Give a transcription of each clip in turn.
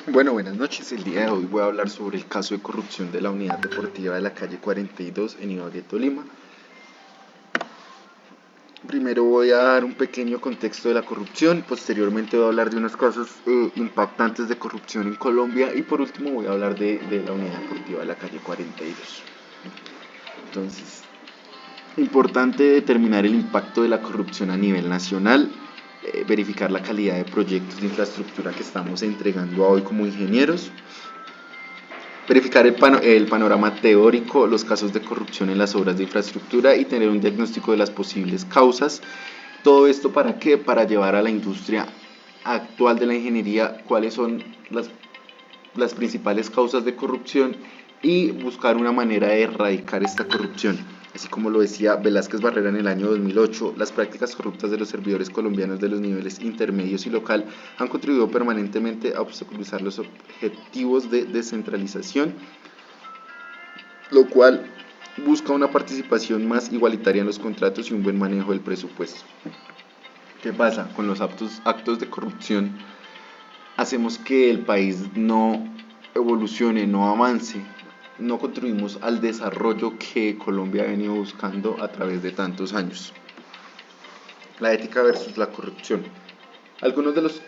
Bueno, buenas noches. El día de hoy voy a hablar sobre el caso de corrupción de la unidad deportiva de la calle 42 en Ibagué, Tolima. Primero voy a dar un pequeño contexto de la corrupción, posteriormente voy a hablar de unos casos impactantes de corrupción en Colombia y por último voy a hablar de la unidad deportiva de la calle 42. Entonces, importante determinar el impacto de la corrupción a nivel nacional, verificar la calidad de proyectos de infraestructura que estamos entregando hoy como ingenieros, verificar el panorama teórico, los casos de corrupción en las obras de infraestructura y tener un diagnóstico de las posibles causas. ¿Todo esto para qué? Para llevar a la industria actual de la ingeniería cuáles son las principales causas de corrupción y buscar una manera de erradicar esta corrupción. Así como lo decía Velázquez Barrera en el año 2008, las prácticas corruptas de los servidores colombianos de los niveles intermedios y local han contribuido permanentemente a obstaculizar los objetivos de descentralización, lo cual busca una participación más igualitaria en los contratos y un buen manejo del presupuesto. ¿Qué pasa? Con los actos de corrupción hacemos que el país no evolucione, no avance, no contribuimos al desarrollo que Colombia ha venido buscando a través de tantos años. La ética versus la corrupción. Algunos de los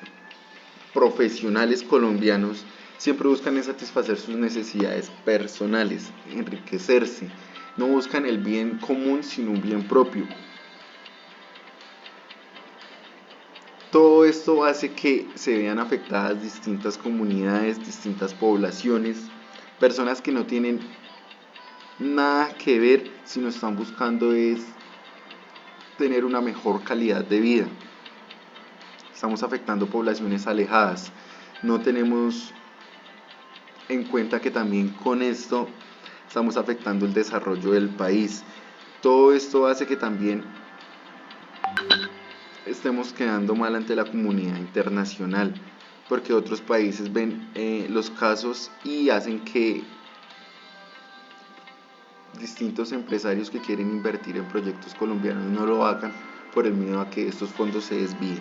profesionales colombianos siempre buscan satisfacer sus necesidades personales, enriquecerse, no buscan el bien común sino un bien propio. Todo esto hace que se vean afectadas distintas comunidades, distintas poblaciones, personas que no tienen nada que ver, sino están buscando es tener una mejor calidad de vida. Estamos afectando poblaciones alejadas. No tenemos en cuenta que también con esto estamos afectando el desarrollo del país. Todo esto hace que también estemos quedando mal ante la comunidad internacional, porque otros países ven los casos y hacen que distintos empresarios que quieren invertir en proyectos colombianos no lo hagan por el miedo a que estos fondos se desvíen.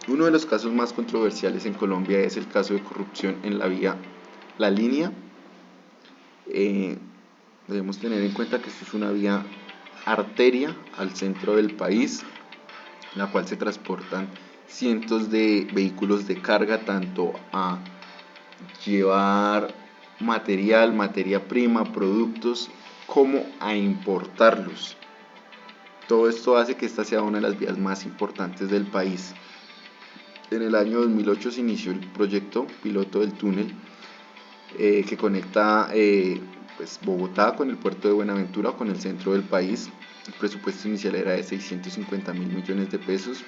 Uno de los casos más controversiales en Colombia es el caso de corrupción en la vía La Línea. Debemos tener en cuenta que esto es una vía arteria al centro del país, en la cual se transportan cientos de vehículos de carga, tanto a llevar material, materia prima, productos, como a importarlos. Todo esto hace que esta sea una de las vías más importantes del país. En el año 2008 se inició el proyecto piloto del túnel que conecta Bogotá con el puerto de Buenaventura con el centro del país. El presupuesto inicial era de 650 mil millones de pesos.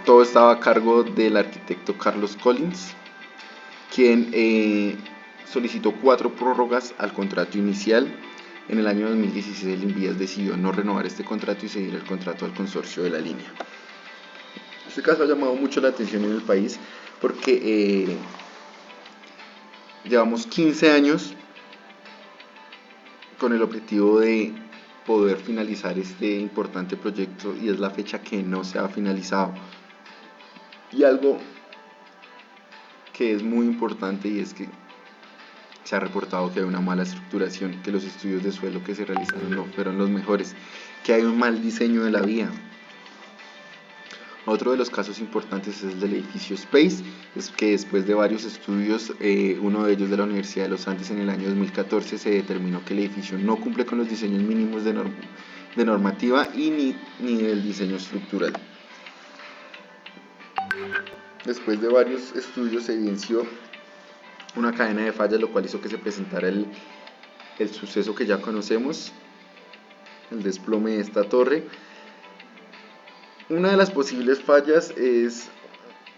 Todo estaba a cargo del arquitecto Carlos Collins, quien solicitó 4 prórrogas al contrato inicial. En el año 2016 el Invías decidió no renovar este contrato y seguir el contrato al consorcio de la línea. Este caso ha llamado mucho la atención en el país porque llevamos 15 años con el objetivo de poder finalizar este importante proyecto y es la fecha que no se ha finalizado. Y algo que es muy importante y es que se ha reportado que hay una mala estructuración, que los estudios de suelo que se realizaron no fueron los mejores, que hay un mal diseño de la vía. Otro de los casos importantes es el del edificio Space, es que después de varios estudios, uno de ellos de la Universidad de los Andes en el año 2014, se determinó que el edificio no cumple con los diseños mínimos de normativa y ni del diseño estructural. Después de varios estudios se evidenció una cadena de fallas, lo cual hizo que se presentara el suceso que ya conocemos, el desplome de esta torre. Una de las posibles fallas es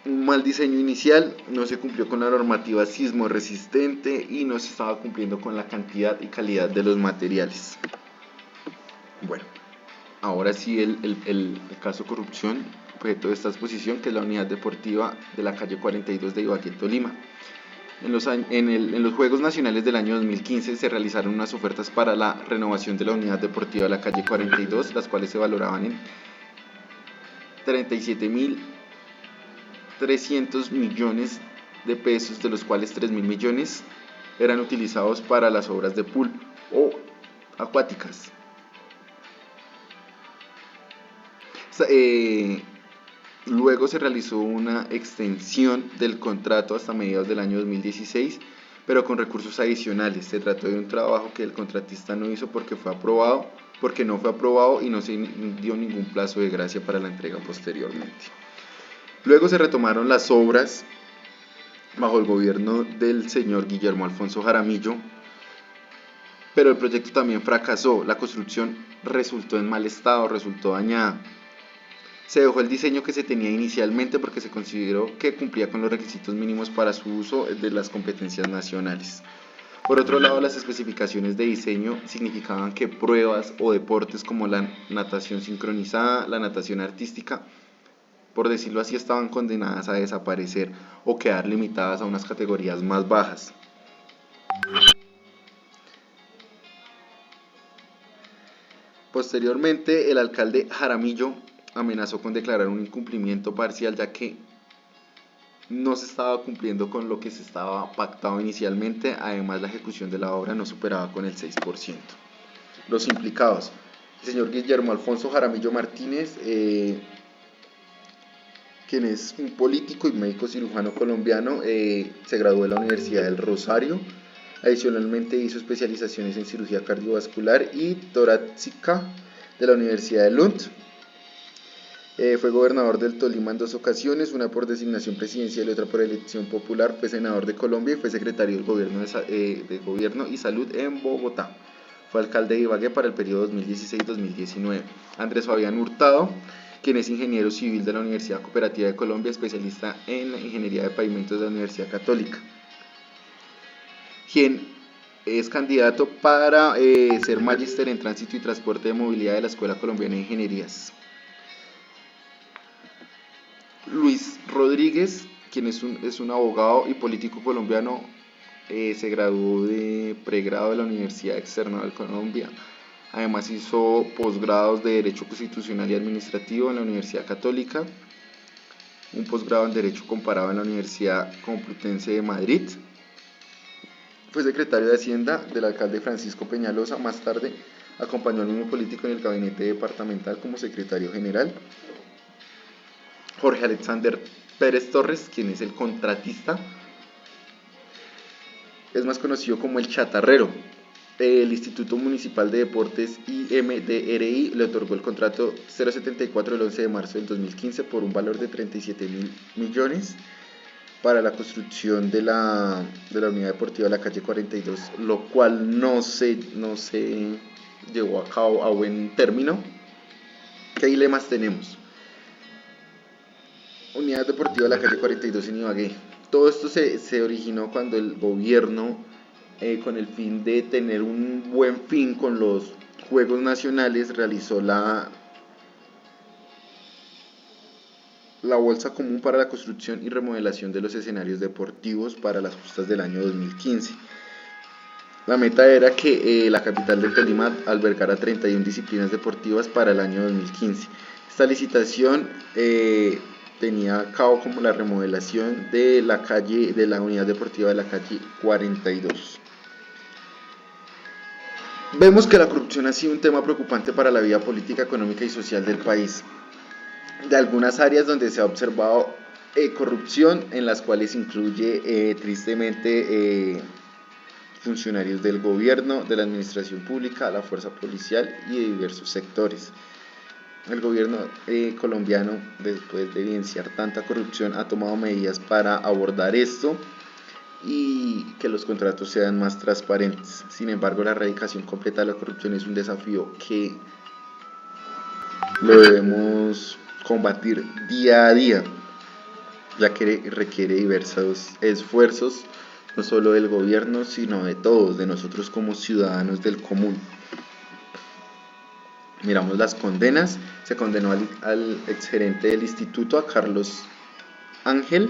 un mal diseño inicial, no se cumplió con la normativa sismo resistente y no se estaba cumpliendo con la cantidad y calidad de los materiales. Bueno, ahora sí el caso corrupción, objeto de esta exposición, que es la unidad deportiva de la calle 42 de Ibagué, Tolima. En los Juegos Nacionales del año 2015 se realizaron unas ofertas para la renovación de la unidad deportiva de la calle 42, las cuales se valoraban en 37.000 300 millones de pesos, de los cuales 3.000 millones eran utilizados para las obras de pool o acuáticas. Luego se realizó una extensión del contrato hasta mediados del año 2016, pero con recursos adicionales. Se trató de un trabajo que el contratista no hizo porque no fue aprobado y no se dio ningún plazo de gracia para la entrega posteriormente. Luego se retomaron las obras bajo el gobierno del señor Guillermo Alfonso Jaramillo, pero el proyecto también fracasó. La construcción resultó en mal estado, resultó dañada. Se dejó el diseño que se tenía inicialmente porque se consideró que cumplía con los requisitos mínimos para su uso de las competencias nacionales. Por otro lado, las especificaciones de diseño significaban que pruebas o deportes como la natación sincronizada, la natación artística, por decirlo así, estaban condenadas a desaparecer o quedar limitadas a unas categorías más bajas. Posteriormente, el alcalde Jaramillo amenazó con declarar un incumplimiento parcial, ya que no se estaba cumpliendo con lo que se estaba pactado inicialmente. Además, la ejecución de la obra no superaba con el 6%. Los implicados: el señor Guillermo Alfonso Jaramillo Martínez, quien es un político y médico cirujano colombiano, se graduó de la Universidad del Rosario. Adicionalmente hizo especializaciones en cirugía cardiovascular y torácica de la Universidad de Lund. Fue gobernador del Tolima en 2 ocasiones, una por designación presidencial y otra por elección popular. Fue senador de Colombia y fue secretario del Gobierno y Salud en Bogotá. Fue alcalde de Ibagué para el periodo 2016-2019. Andrés Fabián Hurtado, quien es ingeniero civil de la Universidad Cooperativa de Colombia, especialista en la ingeniería de pavimentos de la Universidad Católica, quien es candidato para ser magíster en tránsito y transporte de movilidad de la Escuela Colombiana de Ingenierías. Luis Rodríguez, quien es un abogado y político colombiano, se graduó de pregrado de la Universidad External de Colombia. Además hizo posgrados de Derecho Constitucional y Administrativo en la Universidad Católica, un posgrado en Derecho Comparado en la Universidad Complutense de Madrid. Fue secretario de Hacienda del alcalde Francisco Peñalosa. Más tarde acompañó al mismo político en el gabinete departamental como secretario general. Jorge Alexander Pérez Torres, quien es el contratista, es más conocido como el chatarrero. El Instituto Municipal de Deportes IMDRI le otorgó el contrato 074 el 11 de marzo del 2015 por un valor de 37.000 millones para la construcción de la unidad deportiva de la calle 42, lo cual no se llevó a cabo a buen término. ¿Qué dilemas tenemos? Unidad deportiva de la calle 42 en Ibagué. Todo esto se originó cuando el gobierno, con el fin de tener un buen fin con los Juegos Nacionales, realizó la bolsa común para la construcción y remodelación de los escenarios deportivos para las justas del año 2015. La meta era que la capital del Tolima albergara 31 disciplinas deportivas para el año 2015. Esta licitación tenía a cabo como la remodelación de la unidad deportiva de la calle 42. Vemos que la corrupción ha sido un tema preocupante para la vida política, económica y social del país. De algunas áreas donde se ha observado corrupción, en las cuales incluye tristemente funcionarios del gobierno, de la administración pública, la fuerza policial y de diversos sectores. El gobierno colombiano, después de evidenciar tanta corrupción, ha tomado medidas para abordar esto y que los contratos sean más transparentes. Sin embargo, la erradicación completa de la corrupción es un desafío que lo debemos combatir día a día, ya que requiere diversos esfuerzos, no solo del gobierno, sino de todos, de nosotros como ciudadanos del común. Miramos las condenas. Se condenó al exgerente del instituto, a Carlos Ángel,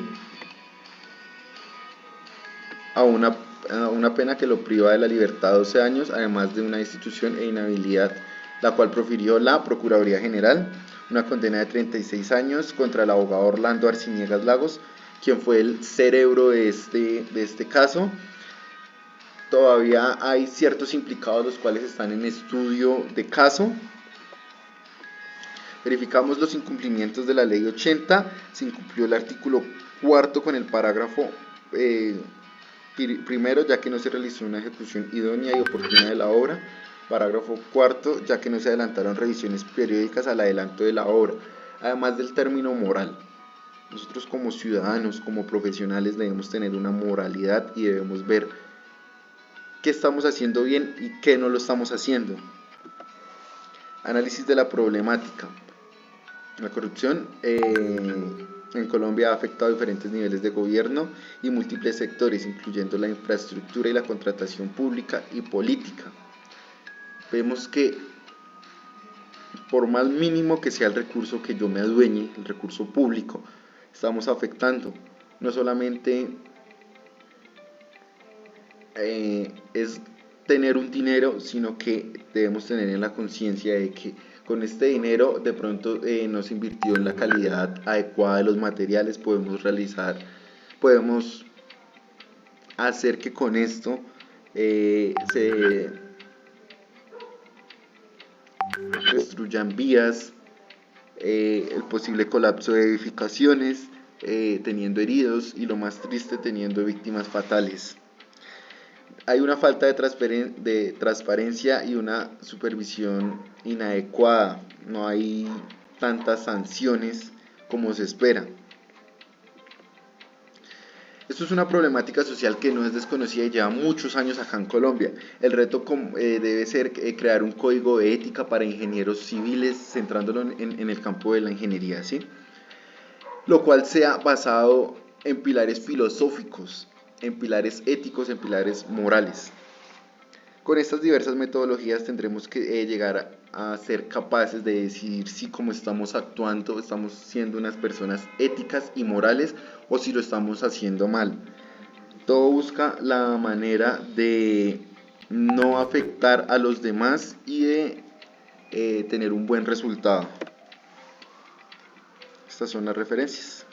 a una pena que lo priva de la libertad 12 años, además de una destitución e inhabilidad, la cual profirió la Procuraduría General. una condena de 36 años contra el abogado Orlando Arciniegas Lagos, quien fue el cerebro de este caso. Todavía hay ciertos implicados los cuales están en estudio de caso. Verificamos los incumplimientos de la ley 80. Se incumplió el artículo 4 con el parágrafo primero, ya que no se realizó una ejecución idónea y oportuna de la obra. Parágrafo 4, ya que no se adelantaron revisiones periódicas al adelanto de la obra. Además del término moral, nosotros como ciudadanos, como profesionales, debemos tener una moralidad y debemos ver qué estamos haciendo bien y qué no lo estamos haciendo. Análisis de la problemática. La corrupción en Colombia ha afectado a diferentes niveles de gobierno y múltiples sectores, incluyendo la infraestructura y la contratación pública y política. Vemos que por más mínimo que sea el recurso que yo me adueñe, el recurso público, estamos afectando. No solamente es tener un dinero, sino que debemos tener en la conciencia de que con este dinero de pronto no se invirtió en la calidad adecuada de los materiales. Podemos hacer que con esto se destruyan vías, el posible colapso de edificaciones, teniendo heridos y lo más triste, teniendo víctimas fatales. Hay una falta de transparencia y una supervisión inadecuada. No hay tantas sanciones como se espera. Esto es una problemática social que no es desconocida y lleva muchos años acá en Colombia. El reto debe ser crear un código de ética para ingenieros civiles, centrándolo en el campo de la ingeniería, ¿sí? Lo cual sea basado en pilares filosóficos, en pilares éticos, en pilares morales. Con estas diversas metodologías tendremos que llegar a ser capaces de decidir si como estamos actuando estamos siendo unas personas éticas y morales o si lo estamos haciendo mal. Todo busca la manera de no afectar a los demás y de tener un buen resultado. Estas son las referencias.